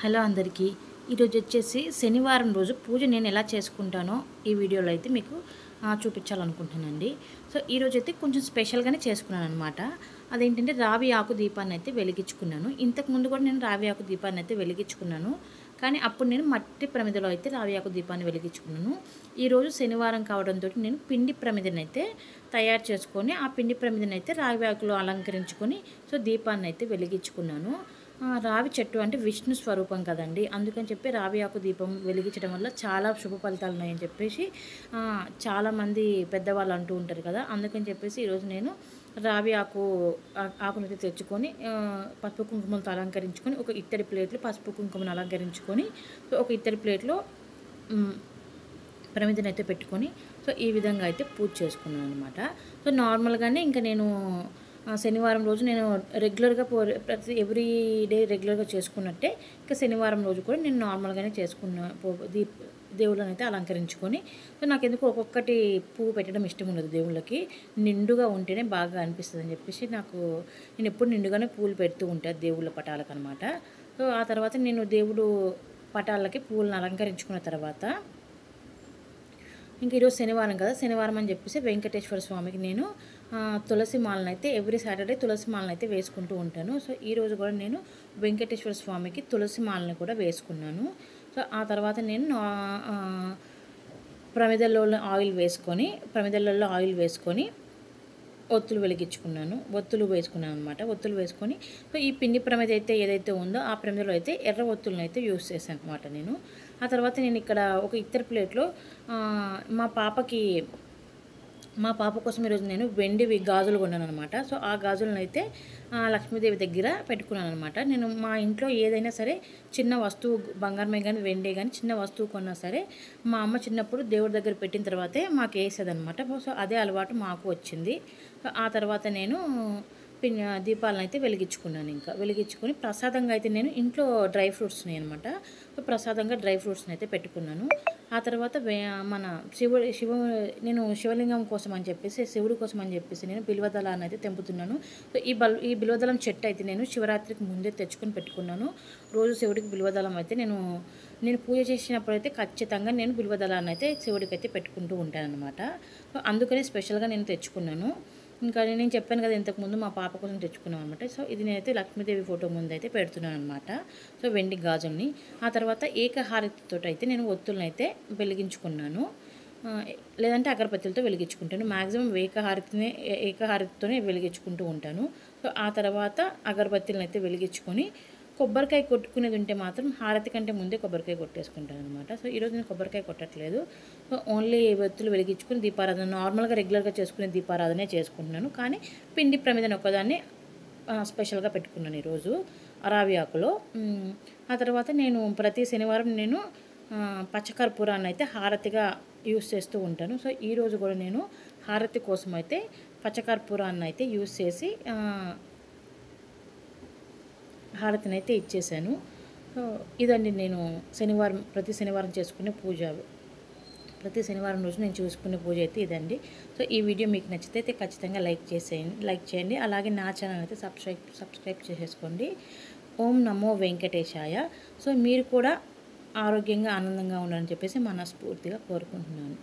Hello అందరికీ ఈరోజు వచ్చేసి శనివారం రోజు పూజ నేను ఎలా చేసుకుంటానో ఈ వీడియోలో అయితే మీకు చూపించాలనుకుంటున్నానండి. సో ఈరోజు అయితే కొంచెం స్పెషల్గానే చేసుకున్నాను అనమాట. అదేంటంటే రావి ఆకు దీపాన్ని అయితే వెలిగించుకున్నాను. ఇంతకుముందు కూడా నేను రావి ఆకు దీపాన్ని అయితే వెలిగించుకున్నాను, కానీ అప్పుడు నేను మట్టి ప్రమిదలో అయితే రావి ఆకు దీపాన్ని వెలిగించుకున్నాను. ఈరోజు శనివారం కావడంతో నేను పిండి ప్రమిదని అయితే తయారు చేసుకొని ఆ పిండి ప్రమిదని అయితే రావి ఆకులో అలంకరించుకొని సో దీపాన్ని అయితే వెలిగించుకున్నాను. రావి చెట్టు అంటే విష్ణు స్వరూపం కదండి, అందుకని చెప్పి రావి ఆకు దీపం వెలిగించడం వల్ల చాలా శుభ ఫలితాలు ఉన్నాయని చెప్పేసి చాలామంది పెద్దవాళ్ళు అంటూ ఉంటారు కదా. అందుకని చెప్పేసి ఈరోజు నేను రావి ఆకునైతే తెచ్చుకొని పసుపు కుంకుమలతో అలంకరించుకొని ఒక ఇత్తడి ప్లేట్లు పసుపు కుంకుమను అలంకరించుకొని ఒక ఇత్తడి ప్లేట్లో ప్రమిదను అయితే పెట్టుకొని సో ఈ విధంగా అయితే పూజ చేసుకున్నాను అనమాట. సో నార్మల్గానే ఇంకా నేను శనివారం రోజు నేను రెగ్యులర్గా ఎవ్రీ డే రెగ్యులర్గా చేసుకున్నట్టే ఇంకా శనివారం రోజు కూడా నేను నార్మల్గానే చేసుకున్న దేవుళ్ళని అయితే అలంకరించుకొని సో నాకు ఎందుకు ఒక్కొక్కటి పువ్వు పెట్టడం ఇష్టం ఉండదు. దేవుళ్ళకి నిండుగా ఉంటేనే బాగా అనిపిస్తుంది అని చెప్పేసి నేను ఎప్పుడు నిండుగానే పూలు పెడుతూ ఉంటాను దేవుళ్ళ పటాలకు అనమాట. సో ఆ తర్వాత నేను దేవుడు పటాలకి పువ్వులను అలంకరించుకున్న తర్వాత ఇంక ఈరోజు శనివారం కదా, శనివారం అని చెప్పేసి వెంకటేశ్వర స్వామికి నేను తులసి మాలను అయితే ఎవ్రీ సాటర్డే తులసి మాలను అయితే వేసుకుంటూ ఉంటాను. సో ఈరోజు కూడా నేను వెంకటేశ్వర స్వామికి తులసి మాలను కూడా వేసుకున్నాను. సో ఆ తర్వాత నేను ప్రమిదల్లో ఆయిల్ వేసుకొని ఒత్తులు వెలిగించుకున్నాను, ఒత్తులు వేసుకున్నాను అనమాట. ఒత్తులు వేసుకొని సో ఈ పిండి ప్రమిద అయితే ఏదైతే ఉందో ఆ ప్రమిదలో అయితే ఎర్ర ఒత్తులను అయితే యూస్ చేశాను అనమాట నేను. ఆ తర్వాత నేను ఇక్కడ ఒక ఇత్తడి ప్లేట్లో మా పాప కోసం ఈరోజు నేను వెండివి గాజులు కొన్నాను అనమాట. సో ఆ గాజులను అయితే లక్ష్మీదేవి దగ్గర పెట్టుకున్నాను అనమాట. నేను మా ఇంట్లో ఏదైనా సరే చిన్న వస్తువు, బంగారమే కానీ వెండే కానీ చిన్న వస్తువు కొన్నా సరే మా అమ్మ చిన్నప్పుడు దేవుడి దగ్గర పెట్టిన తర్వాతే మాకు వేసేదనమాట. సో అదే అలవాటు మాకు వచ్చింది. ఆ తర్వాత నేను దీపాలను అయితే వెలిగించుకున్నాను. ఇంకా వెలిగించుకొని ప్రసాదంగా అయితే నేను ఇంట్లో డ్రై ఫ్రూట్స్ని అనమాట, ప్రసాదంగా డ్రై ఫ్రూట్స్ని అయితే పెట్టుకున్నాను. ఆ తర్వాత మన నేను శివలింగం కోసం అని చెప్పేసి శివుడి కోసం అని చెప్పేసి నేను బిల్వదళాన్ని అయితే తెంపుతున్నాను. సో ఈ బిల్వదళం చెట్టు అయితే నేను శివరాత్రికి ముందే తెచ్చుకొని పెట్టుకున్నాను. రోజు శివుడికి బిల్వదళం అయితే నేను పూజ చేసినప్పుడు అయితే ఖచ్చితంగా నేను బిల్వదళాన్ని అయితే శివుడికి అయితే పెట్టుకుంటూ ఉంటాను అనమాట. సో అందుకని స్పెషల్గా నేను తెచ్చుకున్నాను. ఇంకా నేను చెప్పాను కదా ఇంతకుముందు మా పాప కోసం తెచ్చుకున్నాం అనమాట. సో ఇది నేనైతే లక్ష్మీదేవి ఫోటో ముందు అయితే పెడుతున్నాను అనమాట, సో వెండి గాజుల్ని. ఆ తర్వాత ఏకహారతితో అయితే నేను ఒత్తులను అయితే వెలిగించుకున్నాను, లేదంటే అగరబత్తులతో వెలిగించుకుంటాను. మ్యాక్సిమం ఏకహారతితోనే వెలిగించుకుంటూ ఉంటాను. సో ఆ తర్వాత అగరబత్తులను అయితే వెలిగించుకొని కొబ్బరికాయ కొట్టుకునేది ఉంటే మాత్రం హారతి కంటే ముందే కొబ్బరికాయ కొట్టేసుకుంటాను అనమాట. సో ఈరోజు నేను కొబ్బరికాయ కొట్టట్లేదు. సో ఓన్లీ ఒత్తులు వెలిగించుకుని దీపారాధన నార్మల్గా రెగ్యులర్గా చేసుకునే దీపారాధనే చేసుకుంటున్నాను, కానీ పిండి ప్రమిదని ఒకదాన్ని స్పెషల్గా పెట్టుకున్నాను ఈరోజు రావి ఆకులో. ఆ తర్వాత నేను ప్రతి శనివారం నేను పచ్చకర్పూరాన్ని అయితే హారతిగా యూస్ చేస్తూ ఉంటాను. సో ఈరోజు కూడా నేను హారతి కోసం అయితే పచ్చకర్పూరాన్ని అయితే యూస్ చేసి హారతిని అయితే ఇచ్చేసాను. సో ఇదండి నేను ప్రతి శనివారం చేసుకునే పూజ. ప్రతి శనివారం రోజు నేను చూసుకునే పూజ అయితే ఇదండి. సో ఈ వీడియో మీకు నచ్చితే అయితే ఖచ్చితంగా లైక్ చేయండి. అలాగే నా ఛానల్ అయితే సబ్స్క్రైబ్ చేసేసుకోండి. ఓం నమో వెంకటేశాయ. సో మీరు కూడా ఆరోగ్యంగా ఆనందంగా ఉండాలని చెప్పేసి మనస్ఫూర్తిగా కోరుకుంటున్నాను.